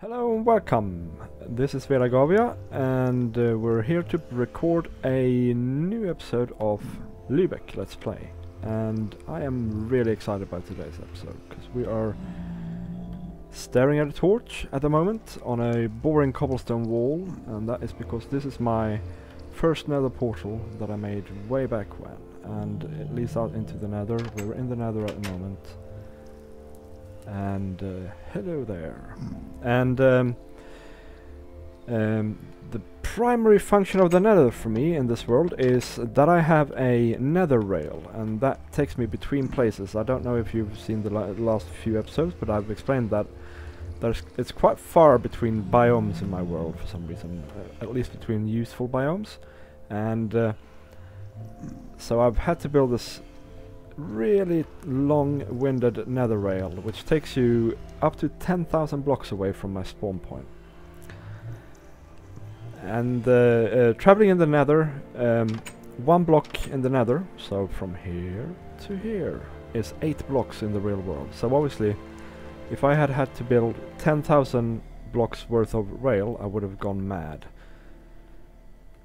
Hello and welcome. This is Veragavia and we're here to record a new episode of Lübeck Let's Play. And I am really excited about today's episode because we are staring at a torch at the moment on a boring cobblestone wall, and that is because this is my first nether portal that I made way back when, and it leads out into the nether. We're in the nether at the moment. And hello there. And the primary function of the nether for me in this world is that I have a nether rail, and that takes me between places. I don't know if you've seen the last few episodes, but I've explained that it's quite far between biomes in my world for some reason, at least between useful biomes. And so I've had to build this really long-winded nether rail, which takes you up to 10,000 blocks away from my spawn point. And traveling in the nether, one block in the nether, so from here to here, is 8 blocks in the real world. So obviously, if I had had to build 10,000 blocks worth of rail, I would have gone mad.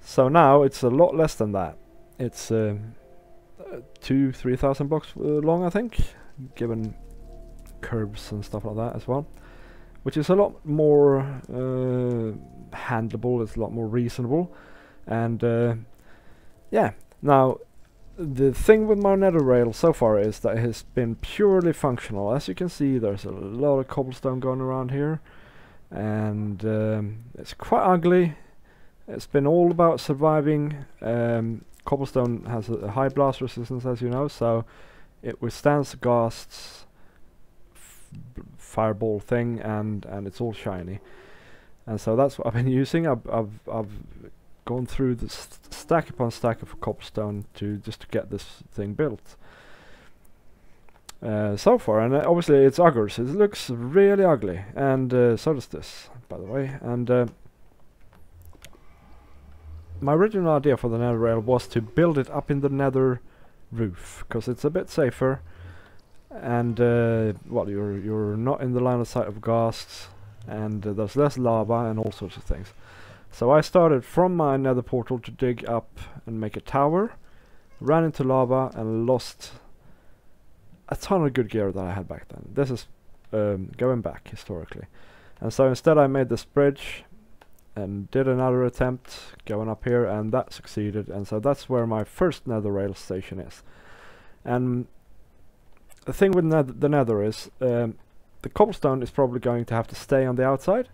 So now it's a lot less than that. It's 2,000-3,000 blocks long, I think, given curves and stuff like that as well, which is a lot more handleable. It's a lot more reasonable. And yeah, now the thing with my nether rail so far is that it has been purely functional. As you can see, there's a lot of cobblestone going around here, and it's quite ugly. It's been all about surviving. Cobblestone has a high blast resistance, as you know, so it withstands Ghast's fireball thing, and it's all shiny. And so that's what I've been using. I've gone through the stack upon stack of cobblestone just to get this thing built so far. And obviously it's ugly. It looks really ugly, and so does this, by the way. And my original idea for the nether rail was to build it up in the nether roof, because it's a bit safer, and well, you're not in the line of sight of ghasts, and there's less lava and all sorts of things. So I started from my nether portal to dig up and make a tower, ran into lava and lost a ton of good gear that I had back then. This is going back historically. And so instead I made this bridge and did another attempt going up here, and that succeeded, and so that's where my first nether rail station is. And the thing with the nether is the cobblestone is probably going to have to stay on the outside,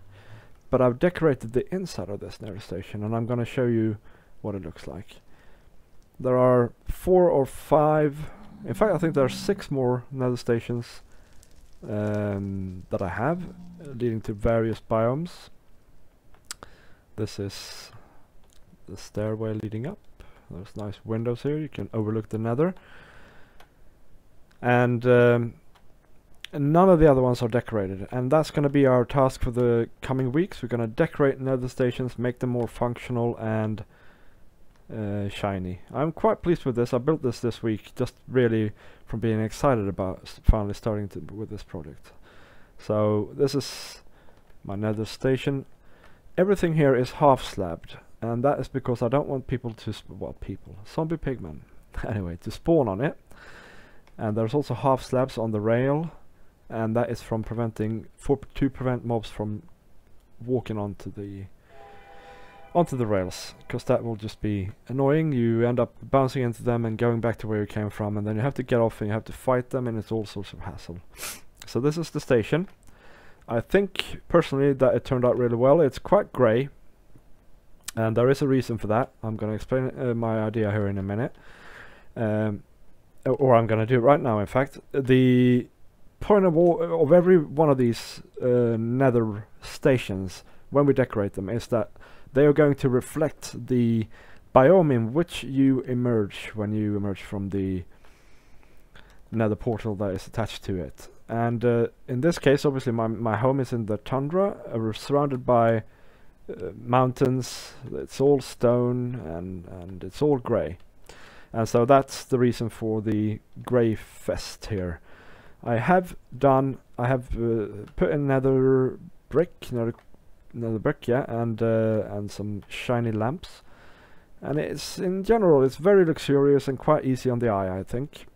but I've decorated the inside of this nether station, and I'm going to show you what it looks like. There are 4 or 5, in fact I think there are 6 more nether stations that I have, leading to various biomes. This is the stairway leading up. There's nice windows here. You can overlook the nether. And none of the other ones are decorated. And that's going to be our task for the coming weeks. We're going to decorate nether stations, make them more functional and shiny. I'm quite pleased with this. I built this week, just really from being excited about finally starting with this project. So this is my nether station. Everything here is half slabbed, and that is because I don't want people to zombie pigmen anyway, to spawn on it. And there's also half slabs on the rail, and that is from to prevent mobs from walking onto the rails, because that will just be annoying. You end up bouncing into them and going back to where you came from, and then you have to get off and you have to fight them, and it's all sorts of hassle. So this is the station. I think personally that it turned out really well. It's quite grey, and there is a reason for that. I'm going to explain my idea here in a minute, or I'm going to do it right now. In fact, the point of every one of these nether stations when we decorate them is that they are going to reflect the biome in which you emerge when you emerge from the nether portal that is attached to it. And in this case, obviously my home is in the tundra. We're surrounded by mountains. It's all stone, and it's all grey. And so that's the reason for the grey fest here. I have put in nether nether brick, yeah, and some shiny lamps. And it's, in general, it's very luxurious and quite easy on the eye, I think.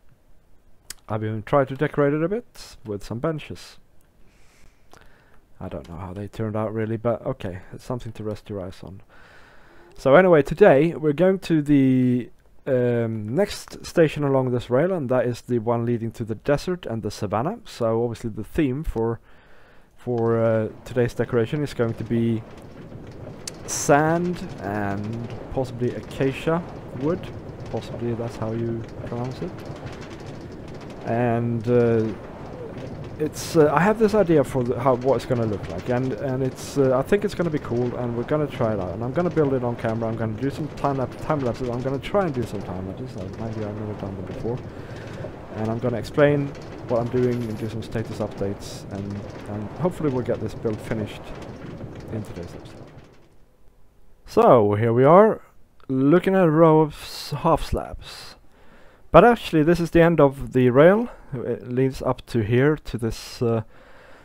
I've even tried to decorate it a bit with some benches. I don't know how they turned out really, but okay, it's something to rest your eyes on. So anyway, today we're going to the next station along this rail, and that is the one leading to the desert and the savanna. So obviously the theme for today's decoration is going to be sand and possibly acacia wood. Possibly that's how you pronounce it. And it's I have this idea for what it's going to look like, and it's I think it's going to be cool, and we're going to try it out. And I'm going to build it on camera. I'm going to do some time lapses. I'm going to try and do some time lapses. Maybe I've never done them before. And I'm going to explain what I'm doing and do some status updates, and hopefully we'll get this build finished in today's episode. So here we are, looking at a row of half slabs. But actually this is the end of the rail. It leads up to here, to this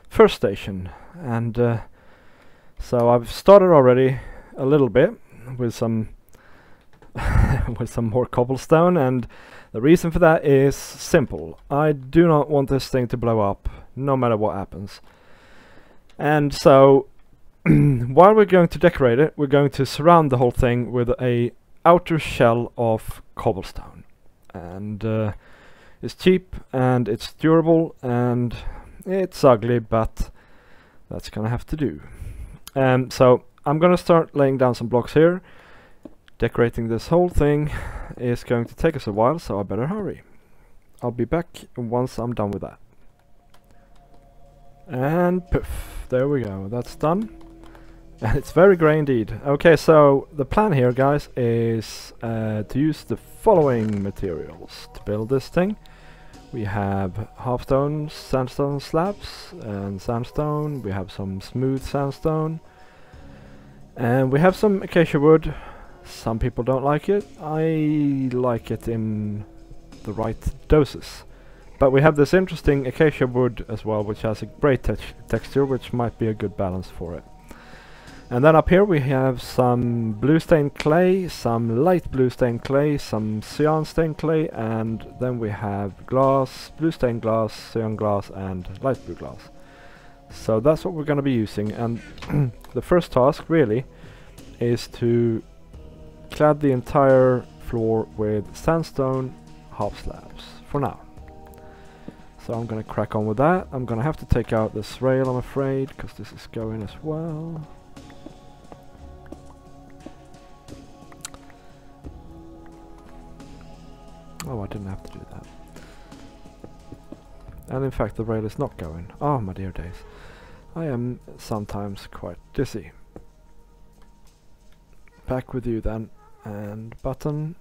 first station. And so I've started already a little bit with some with some more cobblestone, and the reason for that is simple. I do not want this thing to blow up, no matter what happens. And so while we're going to decorate it, we're going to surround the whole thing with a outer shell of cobblestone. And it's cheap, and it's durable, and it's ugly, but that's gonna have to do. So I'm gonna start laying down some blocks here. Decorating this whole thing is going to take us a while, so I better hurry. I'll be back once I'm done with that. And poof, there we go, that's done. And it's very grey indeed. Okay, so the plan here, guys, is to use the following materials to build this thing. We have half-stone sandstone slabs and sandstone. We have some smooth sandstone. And we have some acacia wood. Some people don't like it. I like it in the right doses. But we have this interesting acacia wood as well, which has a grey texture, which might be a good balance for it. And then up here we have some blue stained clay, some light blue stained clay, some cyan stained clay, and then we have glass, blue stained glass, cyan glass, and light blue glass. So that's what we're going to be using, and the first task really is to clad the entire floor with sandstone half slabs for now. So I'm going to crack on with that. I'm going to have to take out this rail, I'm afraid, because this is going as well. Oh, I didn't have to do that. And in fact the rail is not going. Oh my dear days. I am sometimes quite dizzy. Back with you then. And button.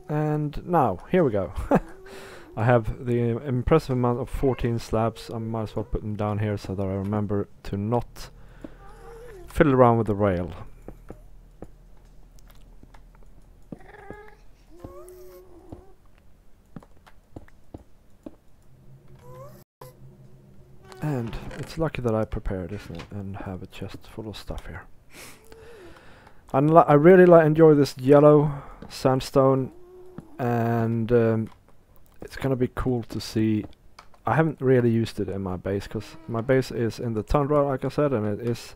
And now, here we go. I have the impressive amount of 14 slabs. I might as well put them down here so that I remember to not fiddle around with the rail. And it's lucky that I prepared, isn't it, and have a chest full of stuff here. I really enjoy this yellow sandstone, and it's gonna be cool to see. I haven't really used it in my base, because my base is in the tundra, like I said, and it is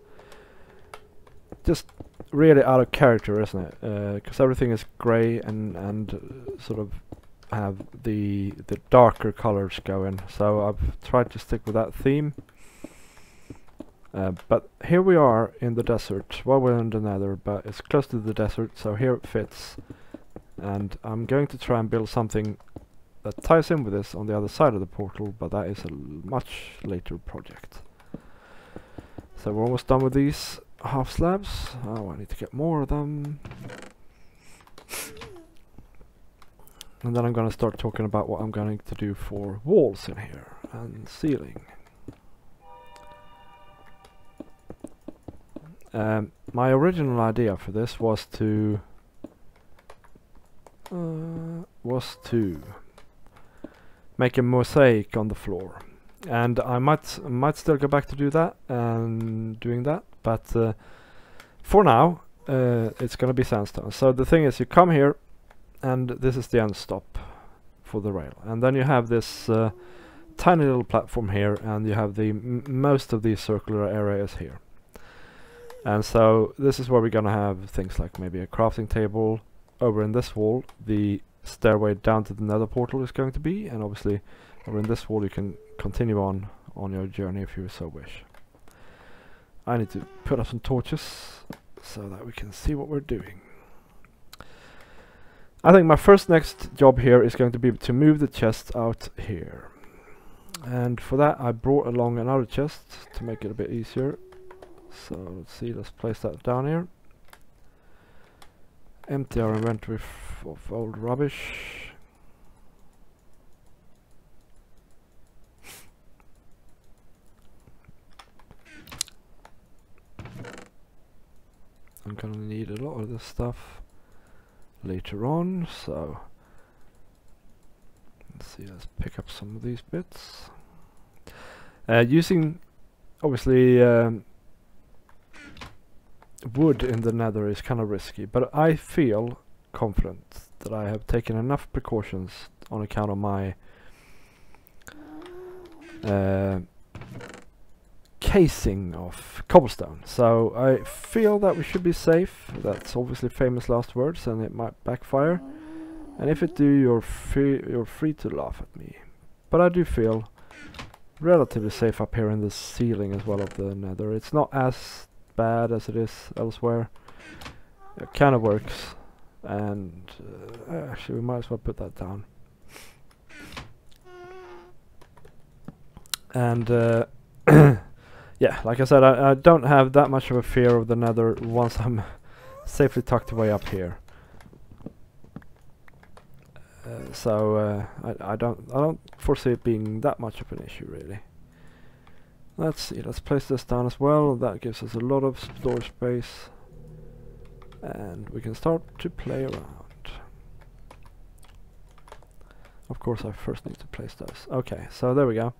just really out of character, isn't it? Because everything is grey and sort of have the darker colors going. So I've tried to stick with that theme. But here we are in the desert. Well, we're in the Nether, but it's close to the desert, so here it fits. And I'm going to try and build something that ties in with this on the other side of the portal, but that is a much later project. So we're almost done with these half slabs. Oh, I need to get more of them. And then I'm going to start talking about what I'm going to do for walls in here and ceiling. My original idea for this was to make a mosaic on the floor. And I might still go back to do that and doing that, but for now it's gonna be sandstone. So the thing is, you come here, and this is the end stop for the rail, and then you have this tiny little platform here, and you have the most of these circular areas here. And so this is where we're gonna have things like maybe a crafting table. Over in this wall, the stairway down to the nether portal is going to be, and obviously over in this wall you can continue on your journey if you so wish. I need to put up some torches so that we can see what we're doing. I think my next job here is going to be to move the chest out here. And for that I brought along another chest to make it a bit easier. So let's see, let's place that down here. Empty our inventory of old rubbish. I'm gonna need a lot of this stuff later on, so let's see, let's pick up some of these bits. Using obviously wood in the nether is kind of risky, but I feel confident that I have taken enough precautions on account of my casing of cobblestone. So I feel that we should be safe. That's obviously famous last words, and it might backfire. And if it do, you're free to laugh at me. But I do feel relatively safe up here in the ceiling as well of the nether. It's not as bad as it is elsewhere. It kind of works, and actually we might as well put that down. And yeah, like I said, I don't have that much of a fear of the nether once I'm safely tucked away up here. So I don't foresee it being that much of an issue really. Let's see, let's place this down as well. That gives us a lot of storage space, and we can start to play around. Of course I first need to place those. Okay, so there we go.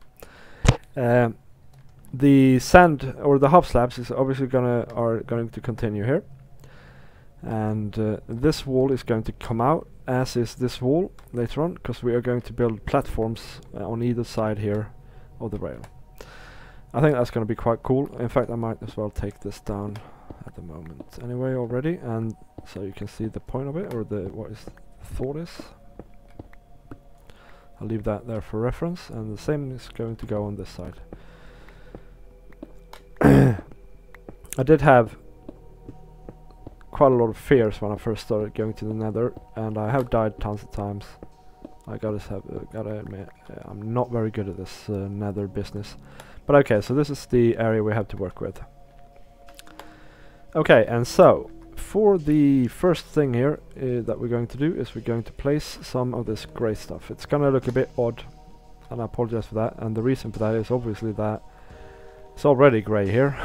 The sand or the hub slabs is obviously are going to continue here, and this wall is going to come out, as is this wall later on, because we are going to build platforms on either side here of the rail. I think that's going to be quite cool. In fact, I might as well take this down at the moment anyway already, and so you can see the point of it, or what is the thought is. I'll leave that there for reference, and the same is going to go on this side. I did have quite a lot of fears when I first started going to the nether, and I have died tons of times. I gotta admit, I'm not very good at this nether business. But okay, so this is the area we have to work with. Okay, and so for the first thing here that we're going to do is we're going to place some of this grey stuff. It's gonna look a bit odd, and I apologize for that, and the reason for that is obviously that it's already grey here.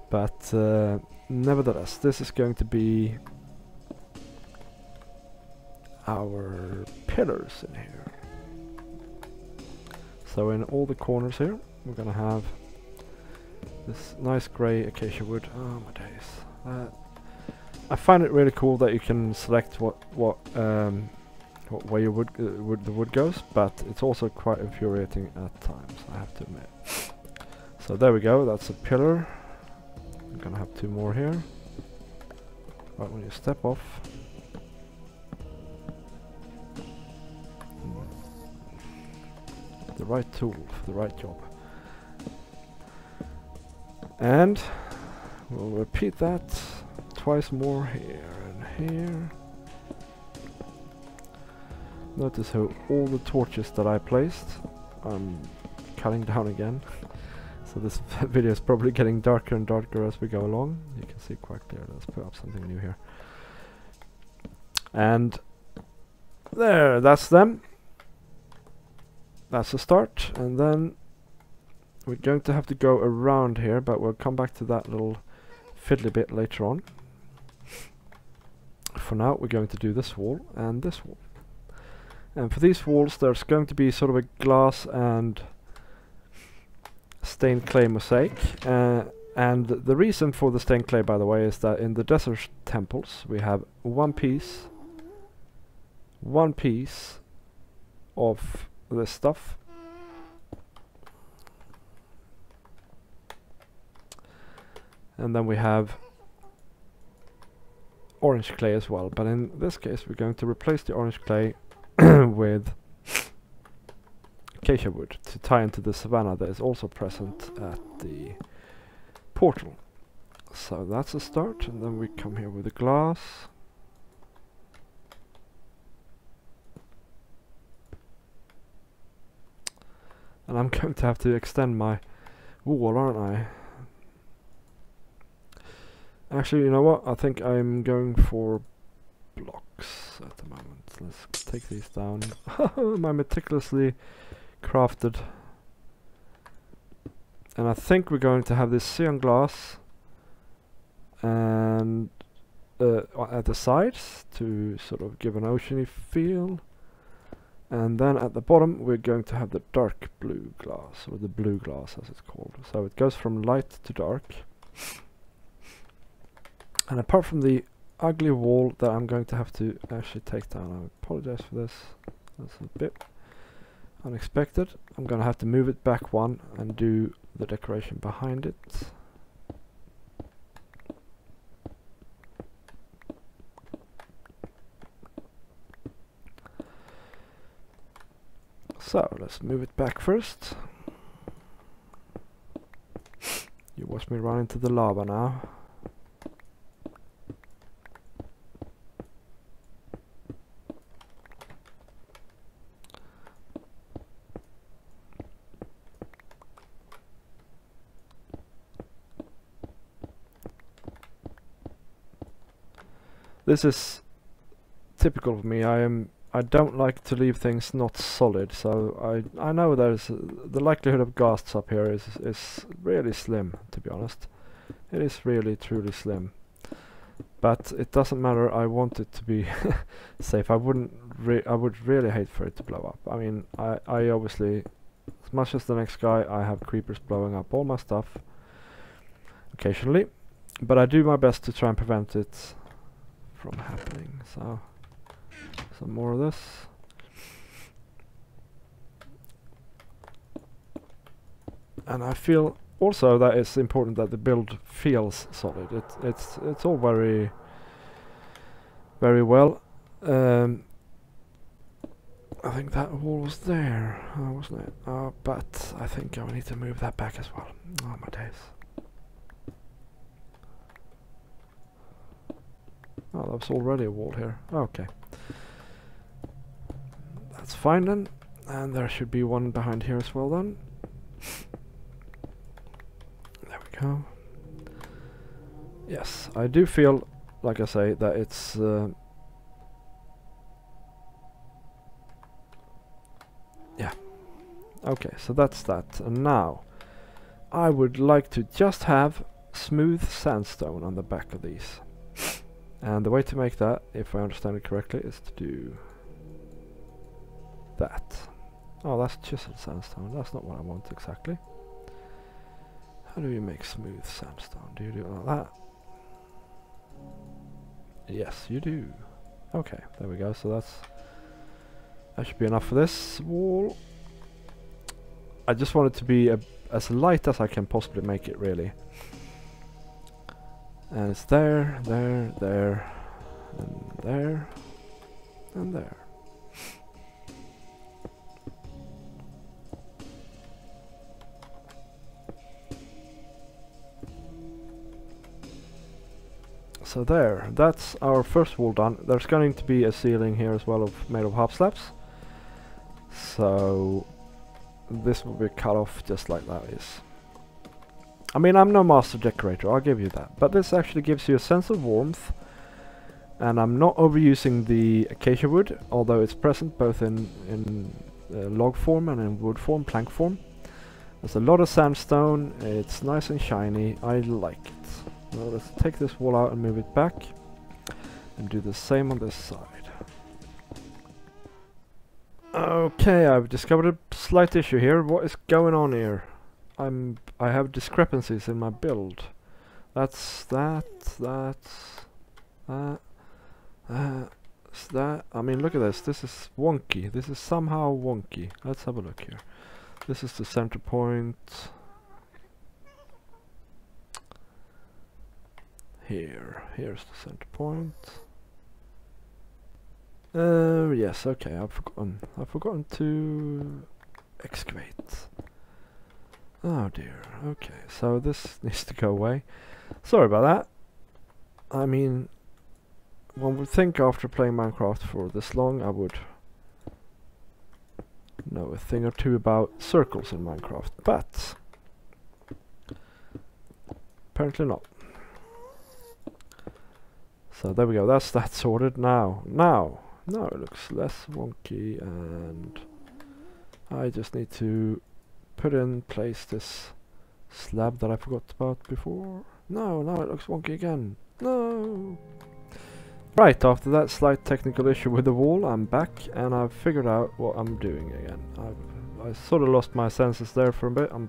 But nevertheless, this is going to be our pillars in here. So in all the corners here we're gonna have this nice grey acacia wood. Oh my days! I find it really cool that you can select what way your the wood goes, but it's also quite infuriating at times, I have to admit. So there we go. That's a pillar. I'm gonna have two more here. Right when you step off. The right tool for the right job. And we'll repeat that twice more here and here. Notice how all the torches that I placed, I'm cutting down again. So this video is probably getting darker and darker as we go along. You can see quite clear. Let's put up something new here. And there, that's them. That's the start, and then we're going to have to go around here, but we'll come back to that little fiddly bit later on. For now we're going to do this wall and this wall. And for these walls there's going to be sort of a glass and stained clay mosaic. And the reason for the stained clay, by the way, is that in the desert temples we have one piece of this stuff. And then we have orange clay as well, but in this case we're going to replace the orange clay with acacia wood to tie into the savanna that is also present at the portal. So that's a start, and then we come here with the glass. And I'm going to have to extend my wall, aren't I? Actually, you know what? I think I'm going for blocks at the moment. Let's take these down. My meticulously crafted. And I think we're going to have this cyan glass and at the sides to sort of give an oceany feel. And then at the bottom we're going to have the dark blue glass, or the blue glass as it's called. So it goes from light to dark. And apart from the ugly wall that I'm going to have to actually take down, I apologize for this, that's a bit unexpected. I'm going to have to move it back one and do the decoration behind it. So let's move it back first. You watch me run into the lava now. This is typical of me. I don't like to leave things not solid, so I know there's the likelihood of ghasts up here is really slim, to be honest. It is really truly slim. But it doesn't matter. I want it to be safe. I would really hate for it to blow up. I mean, I obviously, as much as the next guy, I have creepers blowing up all my stuff occasionally, but I do my best to try and prevent it from happening. So some more of this. And I feel also that it's important that the build feels solid. It's all very well. I think that wall was there, wasn't it? But I think I will need to move that back as well. Oh my days. Oh, that was already a wall here. Okay. That's fine then. And there should be one behind here as well then. There we go. Yes, I do feel, like I say, that it's... yeah. Okay, so that's that. And now, I would like to just have smooth sandstone on the back of these. And the way to make that, if I understand it correctly, is to do that. Oh, that's chiseled sandstone. That's not what I want exactly. How do you make smooth sandstone? Do you do it like that? Yes, you do. Okay, there we go. So that should be enough for this wall. I just want it to be as light as I can possibly make it, really. And it's there, and there, and there. So there, that's our first wall done. There's going to be a ceiling here as well made of half slabs. So this will be cut off just like that is. I mean, I'm no master decorator, I'll give you that. But this actually gives you a sense of warmth. And I'm not overusing the acacia wood, although it's present both in log form and in wood form, plank form. There's a lot of sandstone, it's nice and shiny, I like it. Now let's take this wall out and move it back. And do the same on this side. Okay, I've discovered a slight issue here. What is going on here? I have discrepancies in my build. That's that. I mean, look at this. This is wonky. This is somehow wonky. Let's have a look here. This is the center point. Here's the center point. Yes, okay, I've forgotten to excavate. Oh dear, okay, so this needs to go away. Sorry about that. I mean, one would think after playing Minecraft for this long I would know a thing or two about circles in Minecraft, but apparently not. So there we go, that's that sorted. Now it looks less wonky, and I just need to put in place this slab that I forgot about before. No, now it looks wonky again. No! Right, after that slight technical issue with the wall, I'm back and I've figured out what I'm doing again. I sort of lost my senses there for a bit. I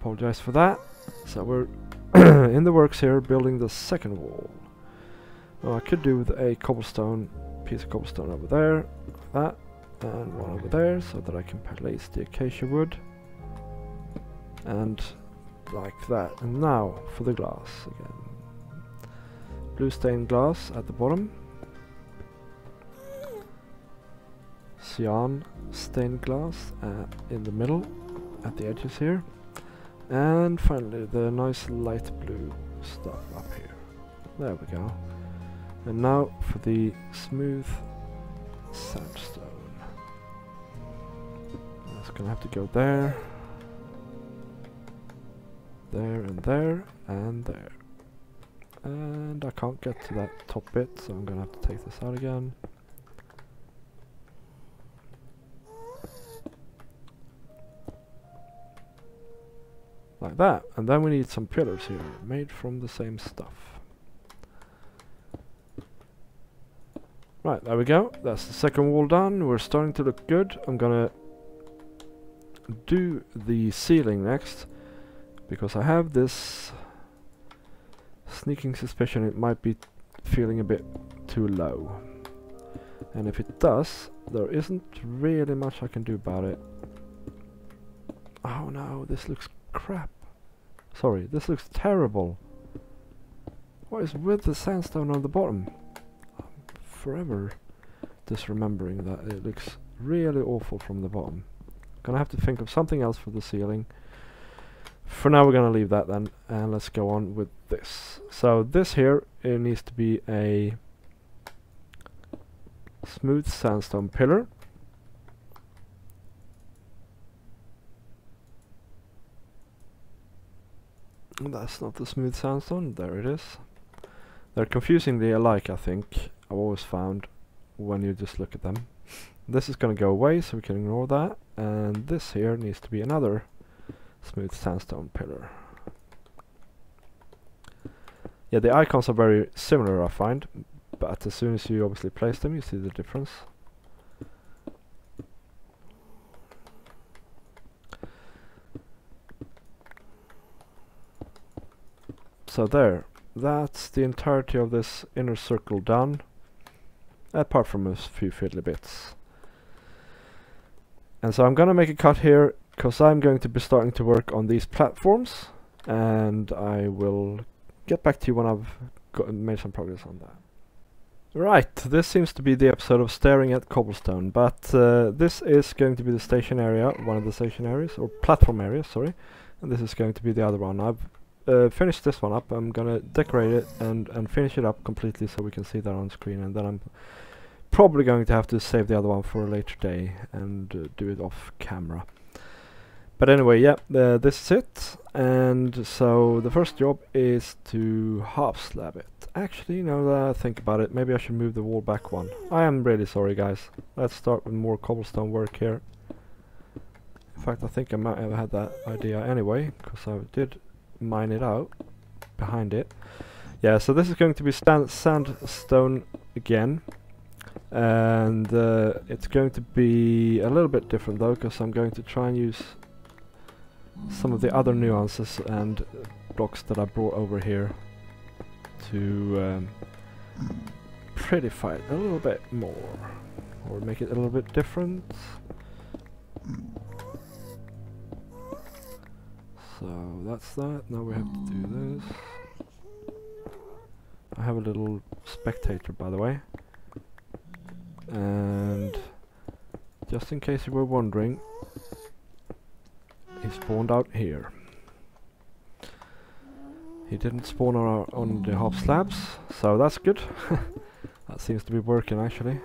apologize for that. So we're in the works here, building the second wall. Well, I could do with a cobblestone, piece of cobblestone over there, like that, and one over there, so that I can place the acacia wood, and like that. And now for the glass again. Blue stained glass at the bottom, cyan stained glass in the middle, at the edges here, and finally the nice light blue stuff up here. There we go. And now for the smooth sandstone. That's gonna have to go there, there, and there, and there. And I can't get to that top bit, so I'm gonna have to take this out again. Like that. And then we need some pillars here, made from the same stuff. Right, there we go. That's the second wall done. We're starting to look good. I'm gonna do the ceiling next, because I have this sneaking suspicion it might be feeling a bit too low. And if it does, there isn't really much I can do about it. Oh no, this looks crap. Sorry, this looks terrible. What is with the sandstone on the bottom? Forever disremembering that it looks really awful from the bottom. Gonna have to think of something else for the ceiling. For now we're gonna leave that then, and let's go on with this. So this here, it needs to be a smooth sandstone pillar. That's not the smooth sandstone, there it is. They're confusingly alike, I think. I've always found when you just look at them. This is going to go away, so we can ignore that. And this here needs to be another smooth sandstone pillar. Yeah, the icons are very similar, I find, but as soon as you obviously place them, you see the difference. So there, that's the entirety of this inner circle done, apart from a few fiddly bits. And so I'm gonna make a cut here, because I'm going to be starting to work on these platforms, and I will get back to you when I've made some progress on that. Right, this seems to be the episode of staring at cobblestone, but this is going to be the station area, one of the station areas, or platform areas, sorry, and this is going to be the other one. I've finished this one up. I'm gonna decorate it and finish it up completely so we can see that on screen, and then I'm probably going to have to save the other one for a later day and do it off camera. But anyway, yeah, this is it, and so the first job is to half slab it. Actually, now that I think about it, maybe I should move the wall back one. I am really sorry, guys. Let's start with more cobblestone work here. In fact, I think I might have had that idea anyway, because I did mine it out behind it. Yeah, so this is going to be sandstone again, and it's going to be a little bit different though, because I'm going to try and use some of the other nuances and blocks that I brought over here to prettify it a little bit more, or make it a little bit different. So that's that. Now we have to do this. I have a little spectator, by the way, and just in case you were wondering, he spawned out here. He didn't spawn on the hop slabs, so that's good. That seems to be working actually.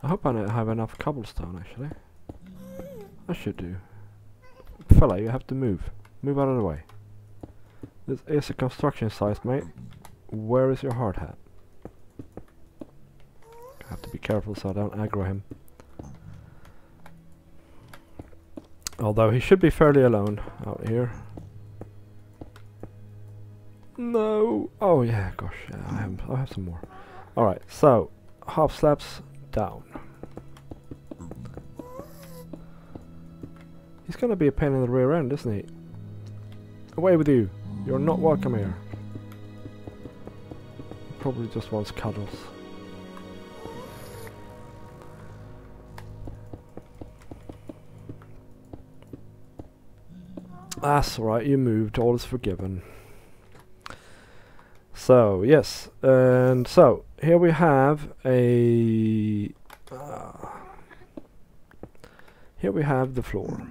I hope I have enough cobblestone actually. I should do. Fella, you have to move. Move out of the way. This is a construction site, mate. Where is your hard hat? I have to be careful so I don't aggro him. Although he should be fairly alone out here. No! Oh yeah, gosh, yeah, I have some more. Alright, so half slabs down. He's gonna be a pain in the rear end, isn't he? Away with you! You're not welcome here. He probably just wants cuddles. That's alright, you moved, all is forgiven. So, yes, and so, here we have a... here we have the floor.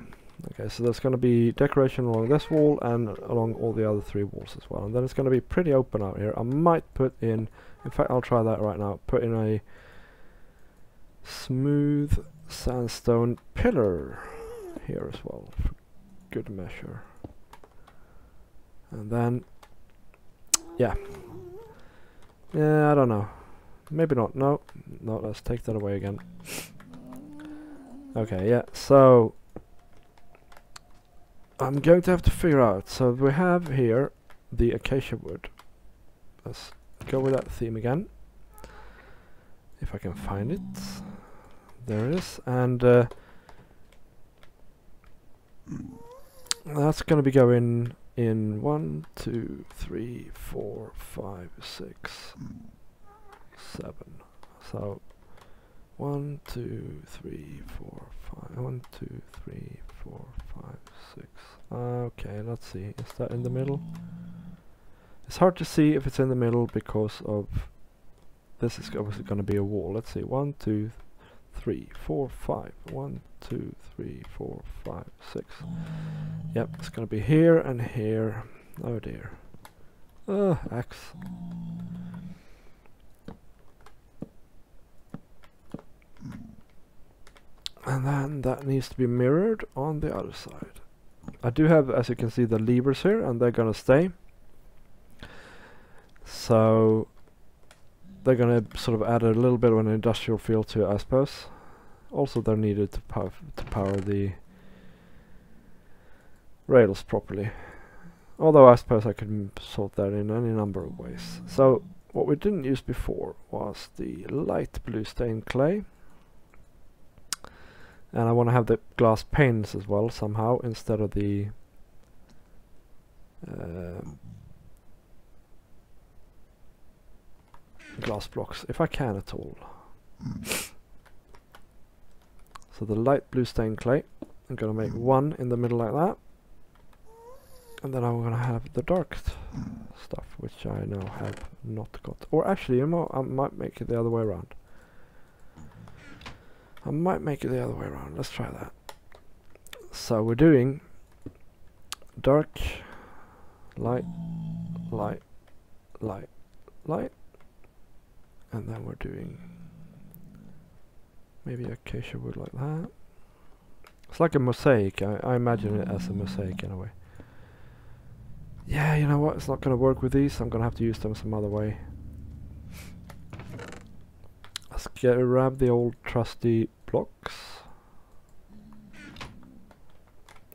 Okay, so there's going to be decoration along this wall and along all the other three walls as well. And then it's going to be pretty open out here. I might put in fact I'll try that right now, put in a smooth sandstone pillar here as well, for good measure. And then, yeah, I don't know, maybe not, no, let's take that away again. Okay, yeah, so I'm going to have to figure out, so we have here the Acacia Wood. Let's go with that theme again, if I can find it. There it is, and that's going to be going in 1, 2, 3, 4, 5, 6, 7. So 1, 2, 3, 4, 5. 1, 2, 3, 4, 5, 6. Okay, let's see. Is that in the middle? It's hard to see if it's in the middle because of this is obviously going to be a wall. Let's see. 1, 2, 3, 4, 5. 1, 2, 3, 4, 5, 6. Yep, it's going to be here and here. Oh dear. X. And then that needs to be mirrored on the other side. I do have, as you can see, the levers here, and they're gonna stay. So they're gonna sort of add a little bit of an industrial feel to it, I suppose. Also, they're needed to power the rails properly. Although I suppose I could sort that in any number of ways. So what we didn't use before was the light blue stained clay. And I want to have the glass panes as well somehow, instead of the glass blocks, if I can at all. So the light blue stained clay, I'm going to make one in the middle like that. And then I'm going to have the dark stuff, which I now have not got. Or actually, you know, I might make it the other way around. Let's try that. So we're doing dark, light, light, light, light. And then we're doing maybe acacia wood like that. It's like a mosaic. I imagine it as a mosaic in a way. Yeah, you know what? It's not going to work with these. I'm going to have to use them some other way. Let's grab the old trusty blocks.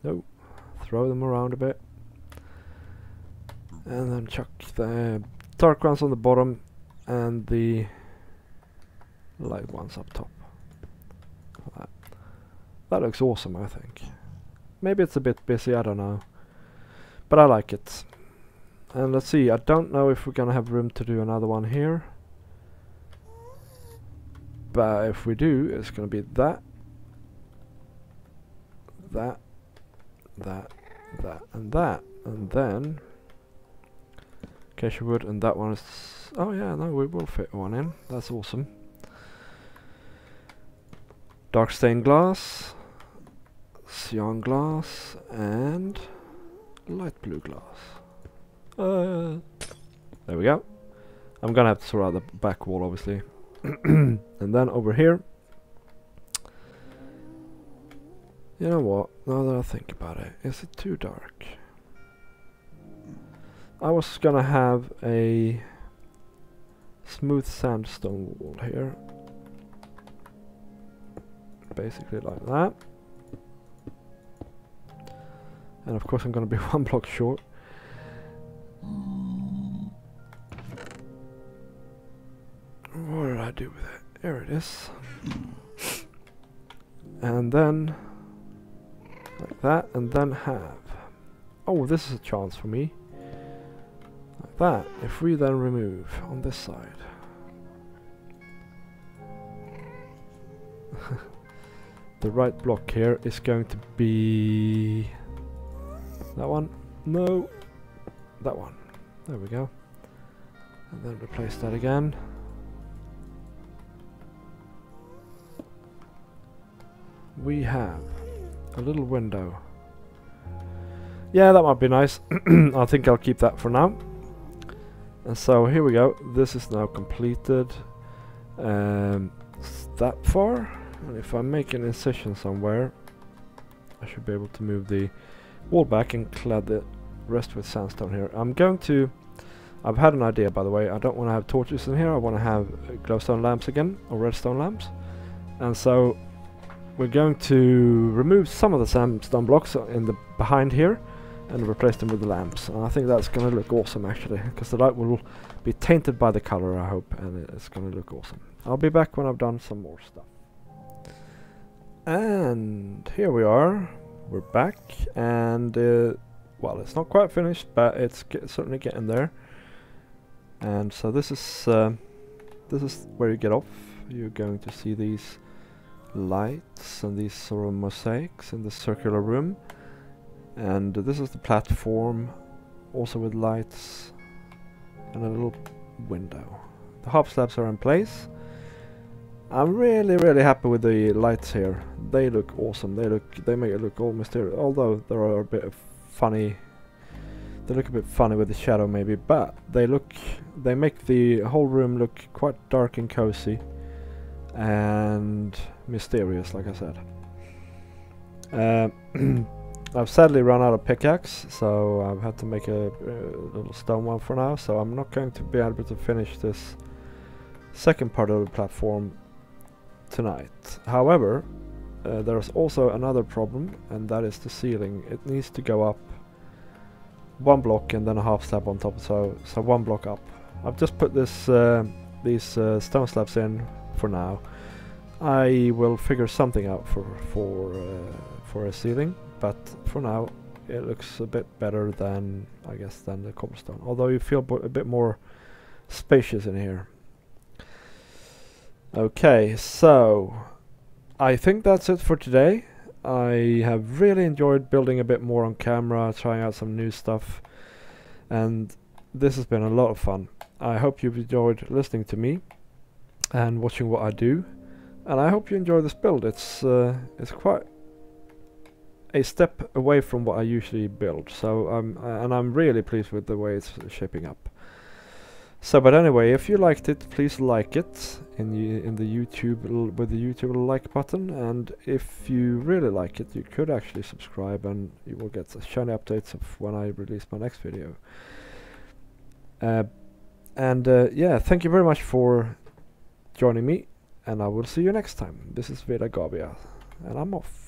No, throw them around a bit. And then chuck the dark ones on the bottom and the light ones up top. That looks awesome, I think. Maybe it's a bit busy, I don't know. But I like it. And let's see, I don't know if we're gonna have room to do another one here. But if we do, it's gonna be that, that, that, that, and that. And then Acacia Wood, and that one is... Oh yeah, no, we will fit one in. That's awesome. Dark stained glass, cyan glass, and light blue glass. There we go. I'm gonna have to sort out the back wall, obviously. And then over here, you know what? Now that I think about it, is it too dark? I was gonna have a smooth sandstone wall here, basically like that. And of course I'm gonna be one block short. What did I do with it? There it is. And then like that, and then have... Oh, this is a chance for me. Like that. If we then remove on this side. The right block here is going to be... that one? No. That one. There we go. And then replace that again. We have a little window. Yeah, that might be nice. I think I'll keep that for now. And so here we go. This is now completed. That far. And if I make an incision somewhere, I should be able to move the wall back and clad the rest with sandstone here. I'm going to... I've had an idea, by the way. I don't want to have torches in here. I want to have glowstone lamps again, or redstone lamps. And so we're going to remove some of the sandstone blocks in the behind here and replace them with the lamps. And I think that's going to look awesome, actually, because the light will be tainted by the color, I hope, and it's going to look awesome. I'll be back when I've done some more stuff. And here we are. We're back, and well, it's not quite finished, but it's certainly getting there. And so this is where you get off. You're going to see these lights and these sort of mosaics in the circular room, and this is the platform, also with lights and a little window. The hop slabs are in place. I'm really happy with the lights here. They look awesome. They make it look all mysterious, although there are a bit of funny. They look a bit funny with the shadow maybe, but they make the whole room look quite dark and cozy and mysterious, like I said. I've sadly run out of pickaxe, so I've had to make a little stone one for now, so I'm not going to be able to finish this second part of the platform tonight. However, there's also another problem, and that is the ceiling. It needs to go up one block and then a half slab on top, so one block up. I've just put this these stone slabs in for now. I will figure something out for a ceiling, but for now it looks a bit better than, I guess, than the cobblestone. Although you feel a bit more spacious in here. Okay, so I think that's it for today. I have really enjoyed building a bit more on camera, trying out some new stuff, and this has been a lot of fun. I hope you've enjoyed listening to me and watching what I do, and I hope you enjoy this build. It's quite a step away from what I usually build, so I'm really pleased with the way it's shaping up. So, but anyway, if you liked it, please like it in the YouTube with the YouTube like button, and if you really like it, you could actually subscribe, and you will get shiny updates of when I release my next video. Yeah, thank you very much for joining me, and I will see you next time. This is Veda Gabia, and I'm off.